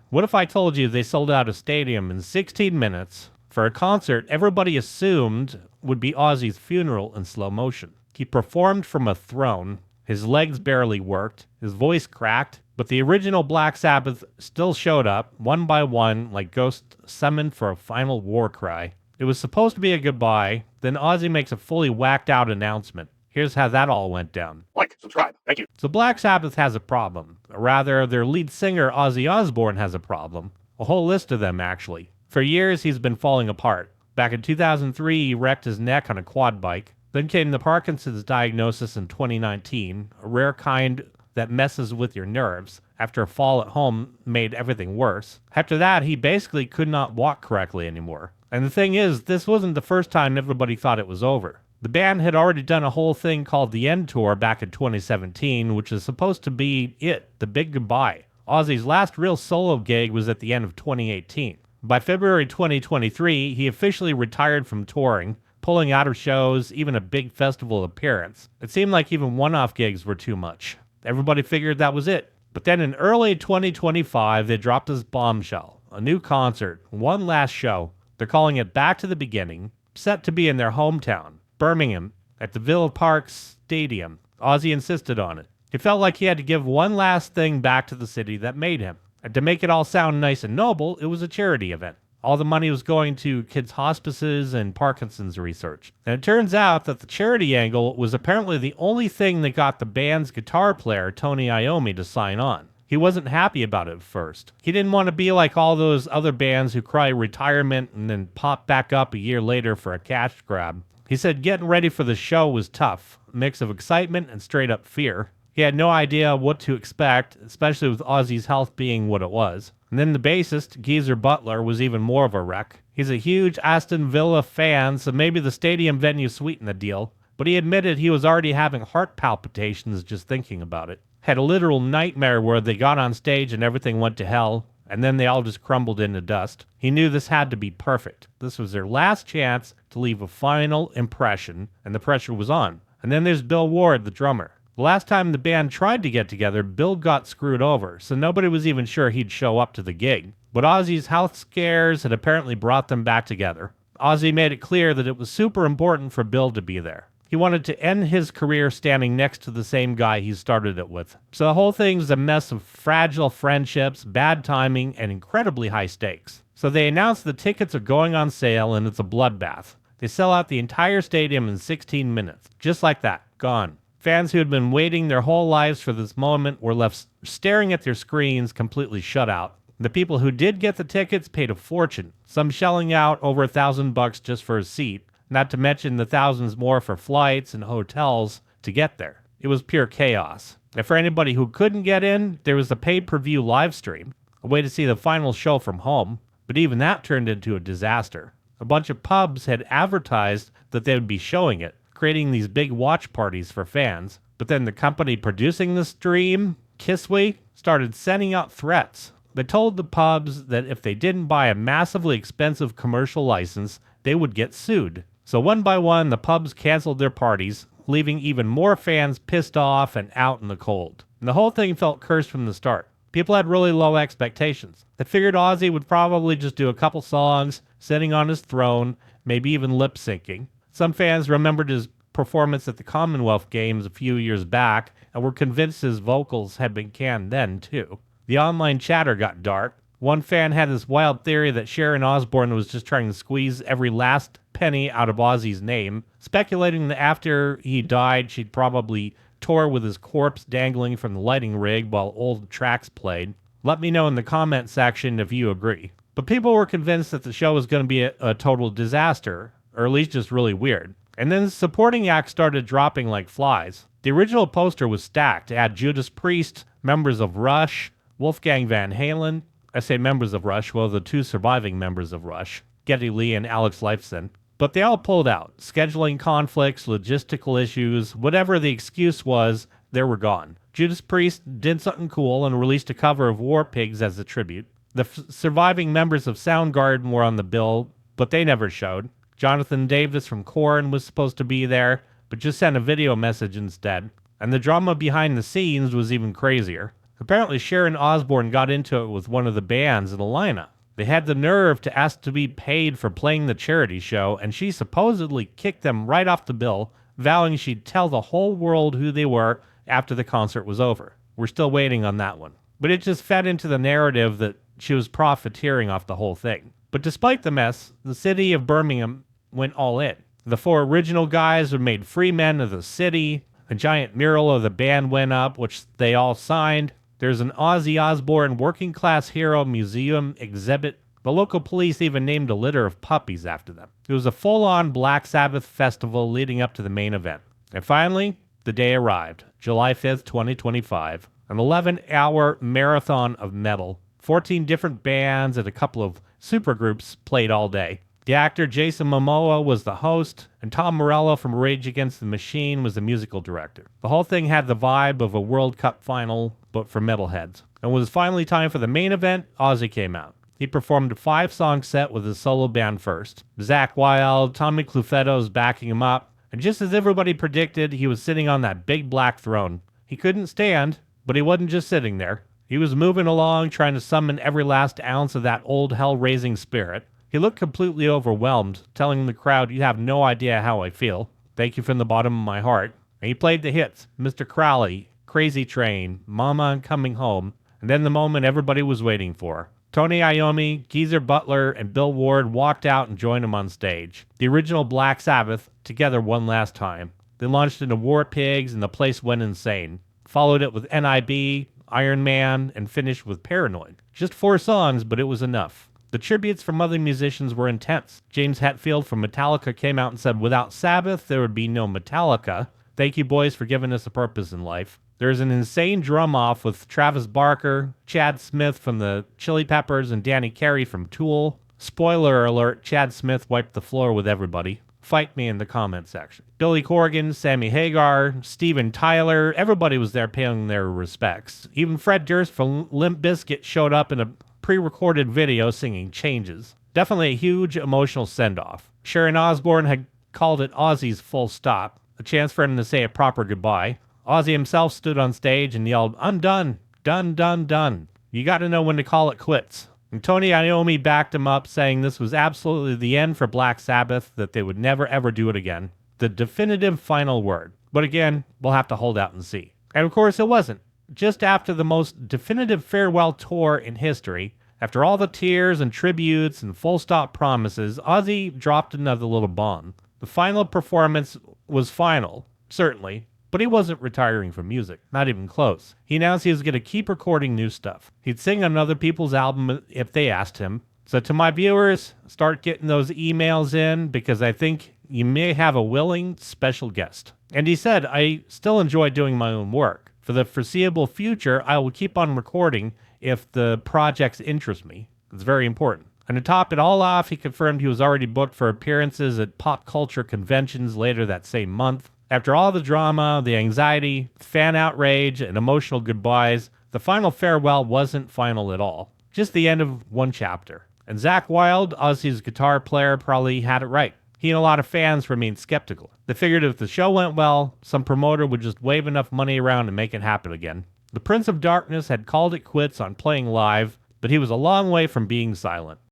What if I told you they sold out a stadium in 16 minutes for a concert everybody assumed would be Ozzy's funeral in slow motion? He performed from a throne, his legs barely worked, his voice cracked, but the original Black Sabbath still showed up, one by one, like ghosts summoned for a final war cry. It was supposed to be a goodbye, then Ozzy makes a fully whacked out announcement. Here's how that all went down. Like, subscribe, thank you. So Black Sabbath has a problem. Or rather, their lead singer Ozzy Osbourne has a problem. A whole list of them, actually. For years, he's been falling apart. Back in 2003, he wrecked his neck on a quad bike. Then came the Parkinson's diagnosis in 2019, a rare kind that messes with your nerves. After a fall at home made everything worse. After that, he basically could not walk correctly anymore. And the thing is, this wasn't the first time everybody thought it was over. The band had already done a whole thing called the End Tour back in 2017, which is supposed to be it, the big goodbye. Ozzy's last real solo gig was at the end of 2018. By February 2023, he officially retired from touring, pulling out of shows, even a big festival appearance. It seemed like even one-off gigs were too much. Everybody figured that was it. But then in early 2025, they dropped this bombshell. A new concert, one last show. They're calling it Back to the Beginning, set to be in their hometown, Birmingham, at the Villa Park Stadium. Ozzy insisted on it. He felt like he had to give one last thing back to the city that made him. And to make it all sound nice and noble, it was a charity event. All the money was going to kids' hospices and Parkinson's research. And it turns out that the charity angle was apparently the only thing that got the band's guitar player, Tony Iommi, to sign on. He wasn't happy about it at first. He didn't want to be like all those other bands who cry retirement and then pop back up a year later for a cash grab. He said getting ready for the show was tough, a mix of excitement and straight up fear. He had no idea what to expect, especially with Ozzy's health being what it was. And then the bassist, Geezer Butler, was even more of a wreck. He's a huge Aston Villa fan, so maybe the stadium venue sweetened the deal, but he admitted he was already having heart palpitations just thinking about it. Had a literal nightmare where they got on stage and everything went to hell, and then they all just crumbled into dust. He knew this had to be perfect. This was their last chance to leave a final impression, and the pressure was on. And then there's Bill Ward, the drummer. The last time the band tried to get together, Bill got screwed over, so nobody was even sure he'd show up to the gig. But Ozzy's health scares had apparently brought them back together. Ozzy made it clear that it was super important for Bill to be there. He wanted to end his career standing next to the same guy he started it with. So the whole thing's a mess of fragile friendships, bad timing, and incredibly high stakes. So they announced the tickets are going on sale and it's a bloodbath. They sell out the entire stadium in 16 minutes. Just like that. Gone. Fans who had been waiting their whole lives for this moment were left staring at their screens, completely shut out. The people who did get the tickets paid a fortune, some shelling out over $1,000 just for a seat, not to mention the thousands more for flights and hotels to get there. It was pure chaos. And for anybody who couldn't get in, there was the pay-per-view live stream, a way to see the final show from home, but even that turned into a disaster. A bunch of pubs had advertised that they would be showing it, creating these big watch parties for fans, but then the company producing the stream, Kissway, started sending out threats. They told the pubs that if they didn't buy a massively expensive commercial license, they would get sued. So one by one, the pubs canceled their parties, leaving even more fans pissed off and out in the cold. And the whole thing felt cursed from the start. People had really low expectations. They figured Ozzy would probably just do a couple songs, sitting on his throne, maybe even lip-syncing. Some fans remembered his performance at the Commonwealth Games a few years back and were convinced his vocals had been canned then, too. The online chatter got dark. One fan had this wild theory that Sharon Osbourne was just trying to squeeze every last penny out of Ozzy's name, speculating that after he died, she'd probably tour with his corpse dangling from the lighting rig while old tracks played. Let me know in the comment section if you agree. But people were convinced that the show was going to be a total disaster, or at least just really weird. And then the supporting acts started dropping like flies. The original poster was stacked to add Judas Priest, members of Rush, Wolfgang Van Halen. I say members of Rush, well, the two surviving members of Rush, Geddy Lee and Alex Lifeson. But they all pulled out. Scheduling conflicts, logistical issues, whatever the excuse was, they were gone. Judas Priest did something cool and released a cover of War Pigs as a tribute. The surviving members of Soundgarden were on the bill, but they never showed. Jonathan Davis from Korn was supposed to be there, but just sent a video message instead. And the drama behind the scenes was even crazier. Apparently, Sharon Osbourne got into it with one of the bands in the lineup. They had the nerve to ask to be paid for playing the charity show, and she supposedly kicked them right off the bill, vowing she'd tell the whole world who they were after the concert was over. We're still waiting on that one. But it just fed into the narrative that she was profiteering off the whole thing. But despite the mess, the city of Birmingham went all in. The 4 original guys were made free men of the city. A giant mural of the band went up, which they all signed. There's an Ozzy Osbourne working class hero museum exhibit. The local police even named a litter of puppies after them. It was a full-on Black Sabbath festival leading up to the main event. And finally, the day arrived, July 5th, 2025. An 11-hour marathon of metal. 14 different bands and a couple of supergroups played all day. The actor Jason Momoa was the host, and Tom Morello from Rage Against the Machine was the musical director. The whole thing had the vibe of a World Cup final, but for metalheads. And when it was finally time for the main event, Ozzy came out. He performed a 5-song set with his solo band first. Zakk Wylde, Tommy Clufetto's backing him up, and just as everybody predicted, he was sitting on that big black throne. He couldn't stand, but he wasn't just sitting there. He was moving along, trying to summon every last ounce of that old hell-raising spirit. He looked completely overwhelmed, telling the crowd, "You have no idea how I feel. Thank you from the bottom of my heart." And he played the hits, Mr. Crowley, Crazy Train, Mama I'm Coming Home, and then the moment everybody was waiting for. Tony Iommi, Geezer Butler, and Bill Ward walked out and joined him on stage. The original Black Sabbath, together one last time. They launched into War Pigs and the place went insane. Followed it with NIB, Iron Man, and finished with Paranoid. Just 4 songs, but it was enough. The tributes from other musicians were intense. James Hetfield from Metallica came out and said, "Without Sabbath, there would be no Metallica. Thank you, boys, for giving us a purpose in life." There's an insane drum off with Travis Barker, Chad Smith from the Chili Peppers, and Danny Carey from Tool. Spoiler alert, Chad Smith wiped the floor with everybody. Fight me in the comment section. Billy Corgan, Sammy Hagar, Steven Tyler, everybody was there paying their respects. Even Fred Durst from Limp Bizkit showed up in a pre-recorded video singing Changes. Definitely a huge emotional send-off. Sharon Osbourne had called it Ozzy's full stop, a chance for him to say a proper goodbye. Ozzy himself stood on stage and yelled, "I'm done, done, done, done. You gotta know when to call it quits." And Tony Iommi backed him up, saying this was absolutely the end for Black Sabbath, that they would never ever do it again. The definitive final word. But again, we'll have to hold out and see. And of course it wasn't. Just after the most definitive farewell tour in history, after all the tears and tributes and full stop promises, Ozzy dropped another little bomb. The final performance was final, certainly, but he wasn't retiring from music, not even close. He announced he was going to keep recording new stuff. He'd sing on other people's albums if they asked him. So to my viewers, start getting those emails in, because I think you may have a willing special guest. And he said, "I still enjoy doing my own work. For the foreseeable future, I will keep on recording if the projects interest me." It's very important. And to top it all off, he confirmed he was already booked for appearances at pop culture conventions later that same month. After all the drama, the anxiety, fan outrage, and emotional goodbyes, the final farewell wasn't final at all. Just the end of one chapter. And Zakk Wylde, Ozzy's guitar player, probably had it right. He and a lot of fans remained skeptical. They figured if the show went well, some promoter would just wave enough money around and make it happen again. The Prince of Darkness had called it quits on playing live, but he was a long way from being silent.